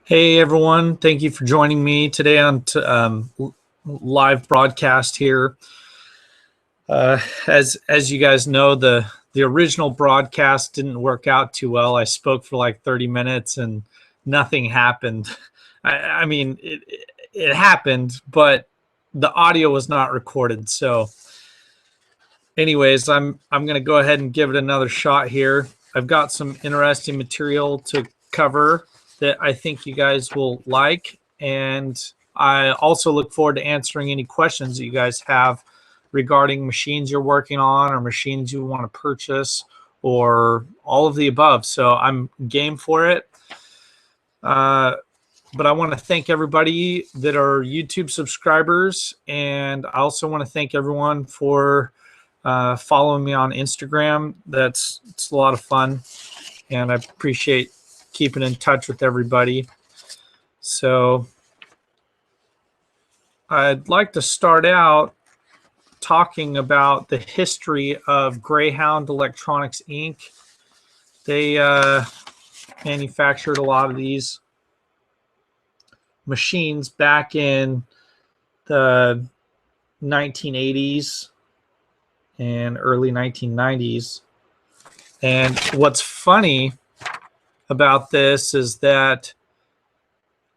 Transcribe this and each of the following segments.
Hey everyone, thank you for joining me today on live broadcast here. As you guys know, the original broadcast didn't work out too well. I spoke for like 30 minutes and nothing happened. I mean, it happened, but the audio was not recorded. So, anyways, I'm gonna go ahead and give it another shot here. I've got some interesting material to cover that I think you guys will like. And I also look forward to answering any questions that you guys have regarding machines you're working on or machines you want to purchase or all of the above. So I'm game for it. But I want to thank everybody that are YouTube subscribers. And I also want to thank everyone for following me on Instagram. It's a lot of fun. And I appreciate keeping in touch with everybody. So I'd like to start out talking about the history of Greyhound Electronics Inc. They manufactured a lot of these machines back in the 1980s and early 1990s. And what's funny about this is that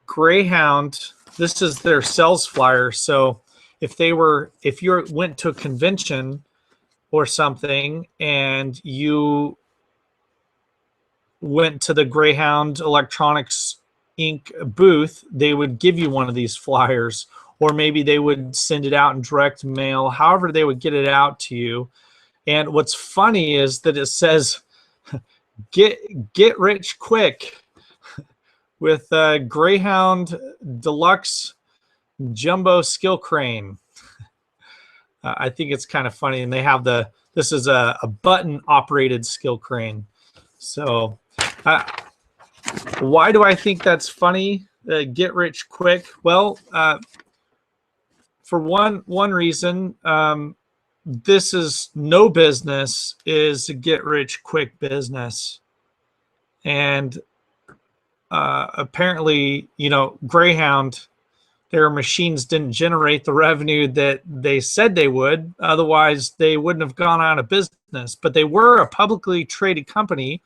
Greyhound, this is their sales flyer. So if you went to a convention or something and you went to the Greyhound Electronics Inc. booth, they would give you one of these flyers, or maybe they would send it out in direct mail. However, they would get it out to you. And what's funny is that it says, get rich quick with Greyhound Deluxe Jumbo Skill Crane. I think it's kind of funny. And they have this is a button operated skill crane. So why do I think that's funny? Get rich quick. Well, for one reason, this is no business is a get rich quick business. And apparently, Greyhound, their machines didn't generate the revenue that they said they would. Otherwise, they wouldn't have gone out of business. But they were a publicly traded company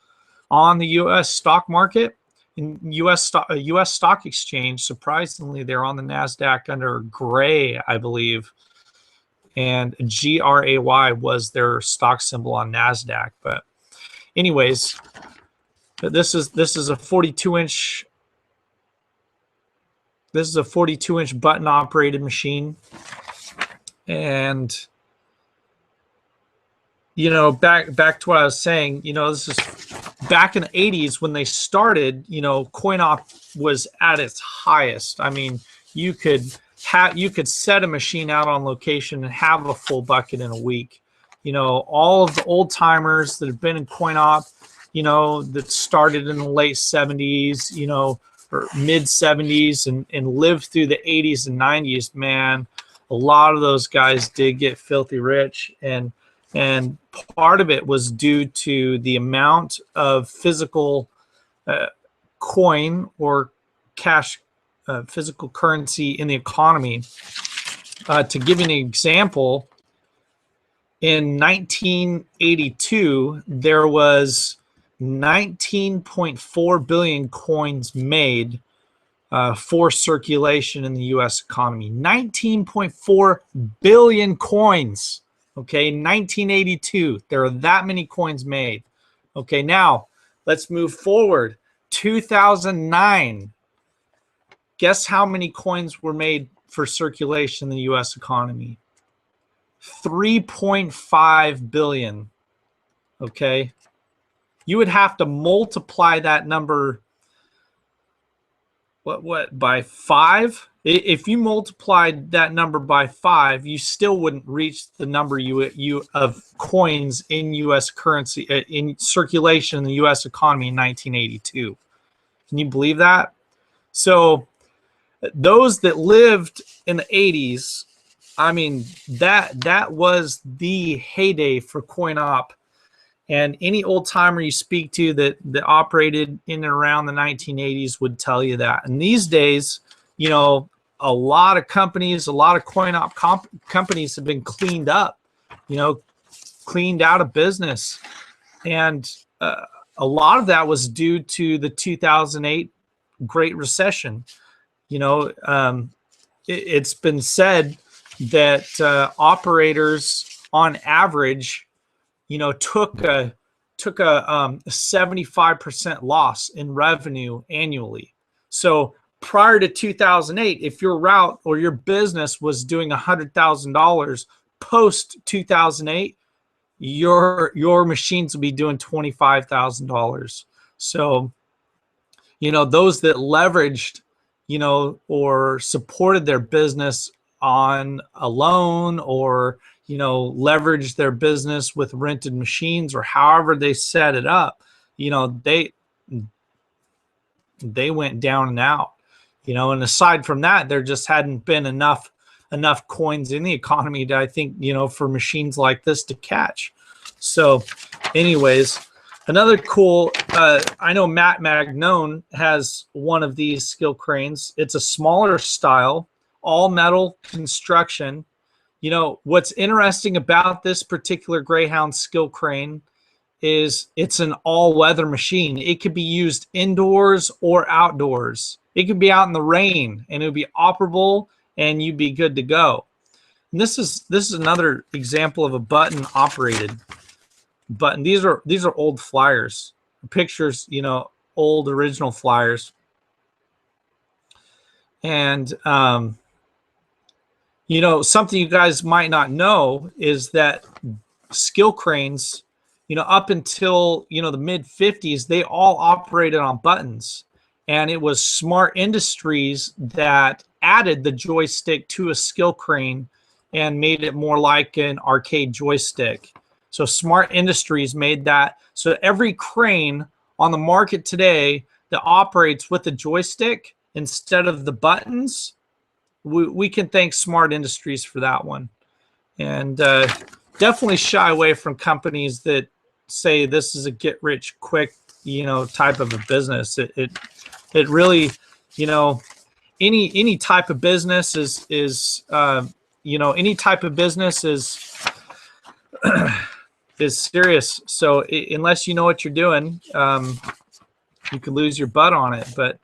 on the U.S. stock market, in U.S. stock exchange. Surprisingly, they're on the NASDAQ under Gray, I believe. And GRAY was their stock symbol on NASDAQ. But anyways, this is a 42-inch. This is a 42-inch button operated machine. And back to what I was saying, this is back in the 80s when they started, coin op was at its highest. I mean, you could set a machine out on location and have a full bucket in a week. All of the old timers that have been in coin op, that started in the late 70s, or mid 70s and lived through the 80s and 90s, man, a lot of those guys did get filthy rich. And part of it was due to the amount of physical coin or cash, physical currency in the economy. To give you an example, in 1982, there was 19.4 billion coins made for circulation in the U.S. economy. 19.4 billion coins. Okay, 1982, there are that many coins made. Okay, now let's move forward. 2009. Guess how many coins were made for circulation in the U.S. economy? 3.5 billion. Okay. You would have to multiply that number by 5. If you multiplied that number by 5, you still wouldn't reach the number you of coins in U.S. currency in circulation in the U.S. economy in 1982. Can you believe that? So those that lived in the 80s, I mean, that was the heyday for coin op. And any old timer you speak to that operated in and around the 1980s would tell you that. And these days, you know, a lot of companies, a lot of coin op companies have been cleaned up, you know, cleaned out of business. And a lot of that was due to the 2008 Great Recession. You know, it's been said that operators on average, you know, took a 75% loss in revenue annually. So prior to 2008, if your route or your business was doing $100,000, post 2008, your machines will be doing $25,000. So, you know, those that leveraged, you know, or supported their business on a loan, or, you know, leveraged their business with rented machines, or however they set it up, you know, they went down and out, you know. And aside from that, there just hadn't been enough coins in the economy to, I think, you know, for machines like this to catch. So anyways, another cool, I know Matt Magnone has one of these skill cranes. It's a smaller style, all metal construction. You know, what's interesting about this particular Greyhound skill crane is it's an all-weather machine. It could be used indoors or outdoors. It could be out in the rain and it would be operable and you'd be good to go. And this is another example of a button operated button. These are old flyers, pictures, you know, old original flyers. And you know, something you guys might not know is that skill cranes, you know, up until, you know, the mid 50s, they all operated on buttons. And it was Smart Industries that added the joystick to a skill crane and made it more like an arcade joystick. So Smart Industries made that. So every crane on the market today that operates with a joystick instead of the buttons, we can thank Smart Industries for that one. And definitely shy away from companies that say this is a get rich quick, you know, type of a business. It really, you know, any type of business is you know, any type of business is is serious. So unless you know what you're doing, you could lose your butt on it. But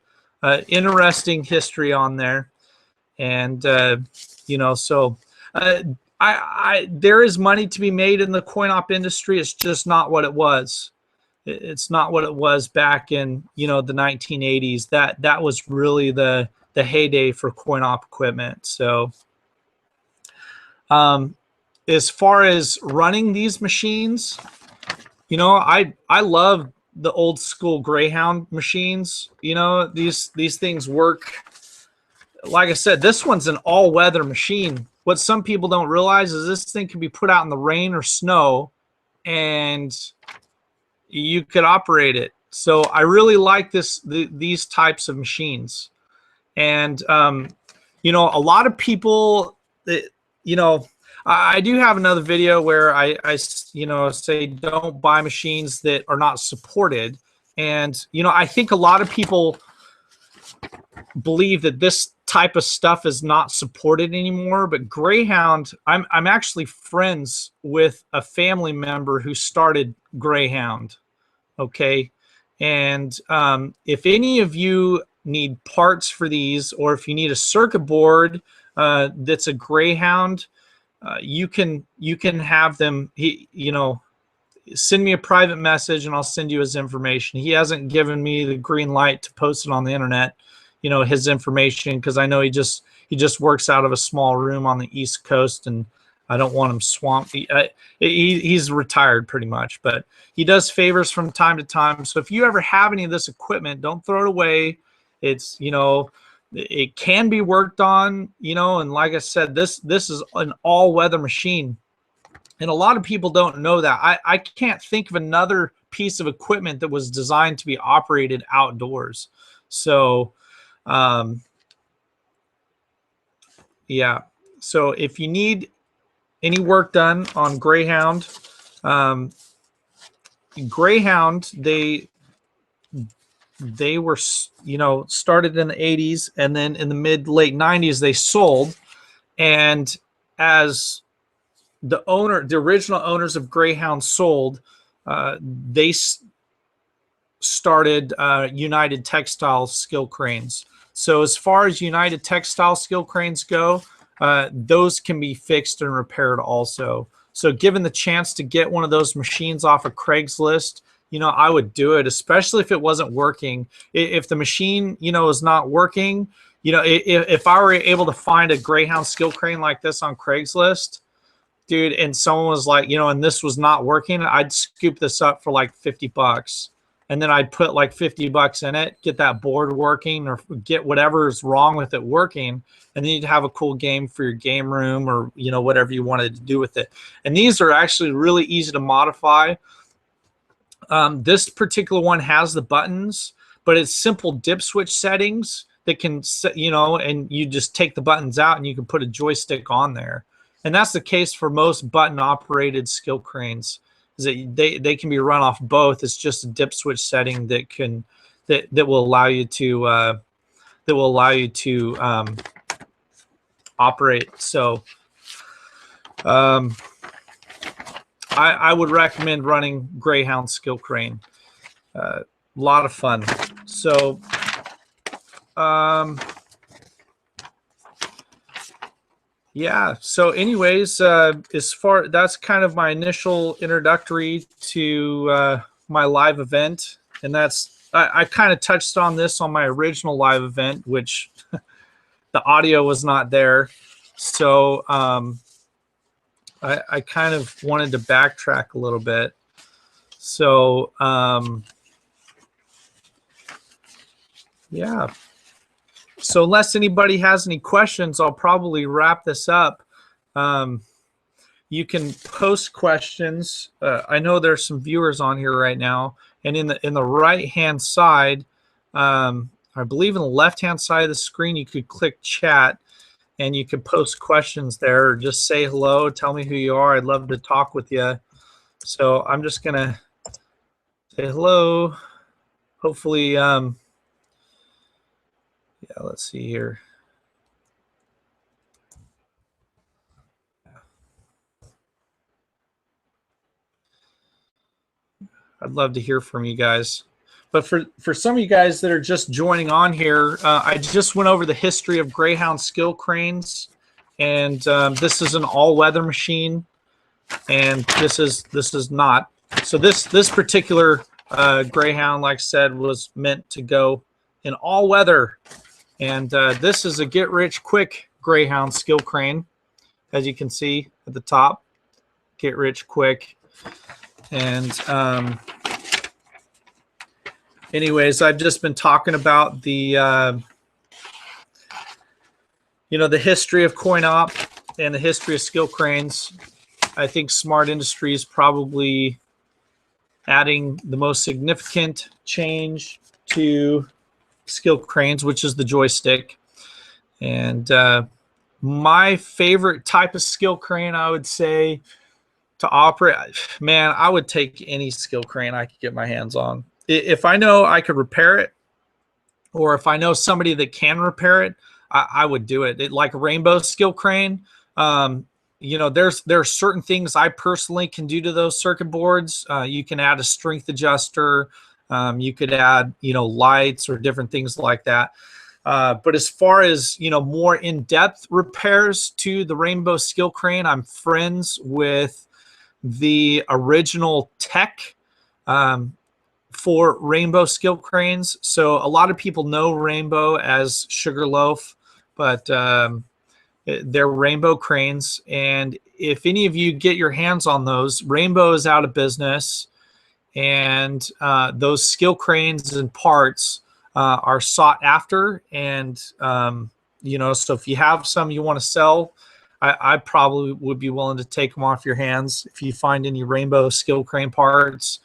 interesting history on there. And you know, so there is money to be made in the coin op industry. It's just not what it was. It's not what it was back in, you know, the 1980s. That was really the heyday for coin op equipment. So as far as running these machines, you know, I love the old school Greyhound machines. You know, these things work. Like I said, this one's an all-weather machine. What some people don't realize is this thing can be put out in the rain or snow and you could operate it. So I really like these types of machines. And you know, a lot of people, you know, I do have another video where I you know, say don't buy machines that are not supported. And you know, I think a lot of people believe that this type of stuff is not supported anymore. But Greyhound, I'm actually friends with a family member who started Greyhound. Okay. And if any of you need parts for these, or if you need a circuit board that's a Greyhound, you can have them, you know, send me a private message and I'll send you his information. He hasn't given me the green light to post it on the internet, you know, his information, because I know he just works out of a small room on the East Coast, and I don't want him swamped. He's retired pretty much, but he does favors from time to time. So if you ever have any of this equipment, don't throw it away. It's, you know, it can be worked on, you know, and like I said, this is an all-weather machine. And a lot of people don't know that. I can't think of another piece of equipment that was designed to be operated outdoors. So yeah, so if you need any work done on Greyhound, Greyhound, they were, you know, started in the 80s, and then in the mid late 90s they sold. And as the original owners of Greyhound sold, they started United Textile Skill Cranes. So as far as United Textile Skill Cranes go, those can be fixed and repaired also. So given the chance to get one of those machines off of Craigslist, you know, I would do it, especially if it wasn't working. If the machine, you know, is not working, you know, if I were able to find a Greyhound skill crane like this on Craigslist, dude, and someone was like, you know, and this was not working, I'd scoop this up for like $50. And then I'd put like $50 in it, get that board working, or get whatever's wrong with it working. And then you'd have a cool game for your game room, or, you know, whatever you wanted to do with it. And these are actually really easy to modify. This particular one has the buttons, but it's simple dip switch settings that can, you know, and you just take the buttons out and you can put a joystick on there. And that's the case for most button operated skill cranes, is that they can be run off both. It's just a dip switch setting that can, that will allow you to, operate. So, I would recommend running Greyhound skill crane. A lot of fun. So, yeah. So anyways, that's kind of my initial introductory to my live event. And I kind of touched on this on my original live event, which the audio was not there. So, I kind of wanted to backtrack a little bit. So, yeah. So unless anybody has any questions, I'll probably wrap this up. You can post questions. I know there's some viewers on here right now, and in the right-hand side, I believe in the left-hand side of the screen, you could click chat, and you could post questions there, or just say hello, tell me who you are. I'd love to talk with you. So I'm just gonna say hello. Hopefully, yeah, let's see here. I'd love to hear from you guys. But for some of you guys that are just joining on here, I just went over the history of Greyhound skill cranes, and this is an all-weather machine, and this is not. So this particular Greyhound, like I said, was meant to go in all weather, and this is a get-rich-quick Greyhound skill crane, as you can see at the top. Get rich quick, and anyways, I've just been talking about the, you know, the history of coin op and the history of skill cranes. I think Smart Industry is probably adding the most significant change to skill cranes, which is the joystick. And my favorite type of skill crane, I would say, to operate, man, I would take any skill crane I could get my hands on. If I know I could repair it, or if I know somebody that can repair it, I would do it. Like a Rainbow skill crane, you know, there are certain things I personally can do to those circuit boards. You can add a strength adjuster. You could add, you know, lights or different things like that. But as far as, you know, more in-depth repairs to the Rainbow skill crane, I'm friends with the original tech for Rainbow skill cranes. So a lot of people know Rainbow as Sugarloaf, but they're Rainbow cranes. And if any of you get your hands on those, Rainbow is out of business, and those skill cranes and parts are sought after. And you know, so if you have some you want to sell, I probably would be willing to take them off your hands if you find any Rainbow skill crane parts.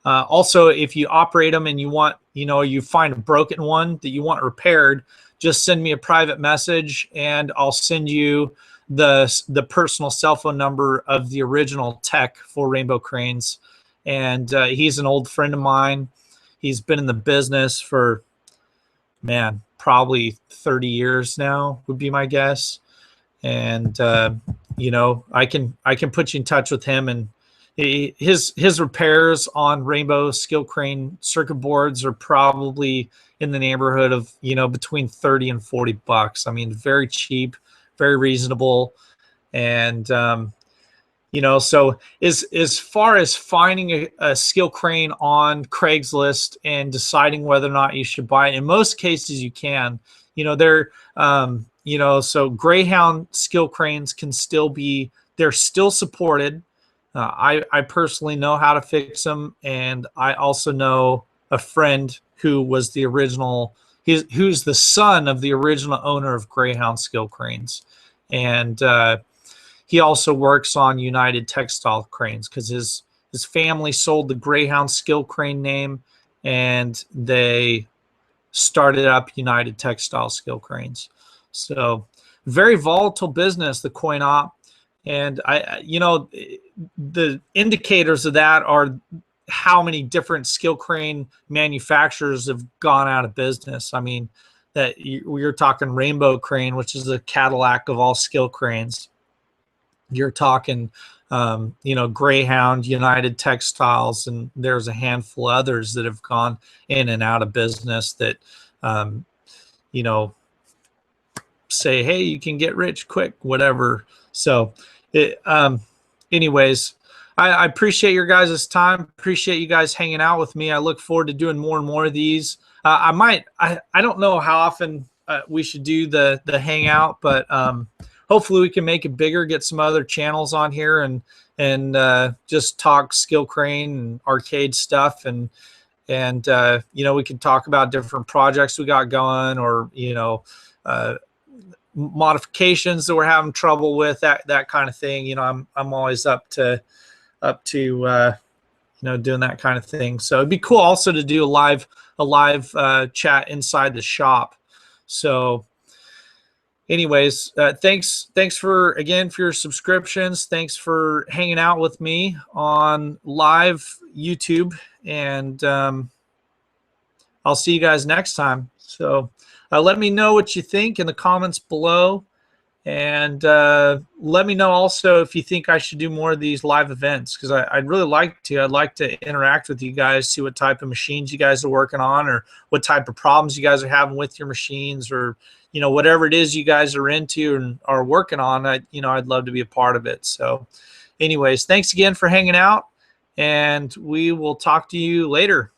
Also, if you operate them and you want, you know, you find a broken one that you want repaired, just send me a private message and I'll send you the personal cell phone number of the original tech for Rainbow cranes. and he's an old friend of mine. He's been in the business for, man, probably 30 years now would be my guess. And you know, I can put you in touch with him, and his repairs on Rainbow skill crane circuit boards are probably in the neighborhood of, you know, between 30 and 40 bucks. I mean, very cheap, very reasonable. And you know, so as far as finding a skill crane on Craigslist and deciding whether or not you should buy it, in most cases you can. You know, you know, so Greyhound skill cranes can still be, they're still supported. I personally know how to fix them, and I also know a friend who was the original, who's the son of the original owner of Greyhound skill cranes, and he also works on United Textile Cranes because his family sold the Greyhound skill crane name, and they started up United Textile Skill Cranes. So very volatile business, the coin op. And you know, the indicators of that are how many different skill crane manufacturers have gone out of business. I mean, that you're talking Rainbow Crane, which is the Cadillac of all skill cranes. You're talking, you know, Greyhound, United Textiles, and there's a handful of others that have gone in and out of business that, you know, say, hey, you can get rich quick, whatever. So, anyways, I appreciate your guys' time. Appreciate you guys hanging out with me. I look forward to doing more and more of these. I don't know how often we should do the hangout, but hopefully we can make it bigger, get some other channels on here, and just talk skill crane and arcade stuff, and you know, we can talk about different projects we got going, or, you know, modifications that we're having trouble with, that kind of thing. You know, I'm always up to you know, doing that kind of thing. So it'd be cool also to do a live chat inside the shop. So anyways, thanks for your subscriptions. Thanks for hanging out with me on live YouTube, and I'll see you guys next time. So let me know what you think in the comments below, and let me know also if you think I should do more of these live events, because I'd really like to. I'd like to interact with you guys, see what type of machines you guys are working on, or what type of problems you guys are having with your machines, or, you know, whatever it is you guys are into and are working on. You know, I'd love to be a part of it. So anyways, thanks again for hanging out, and we will talk to you later.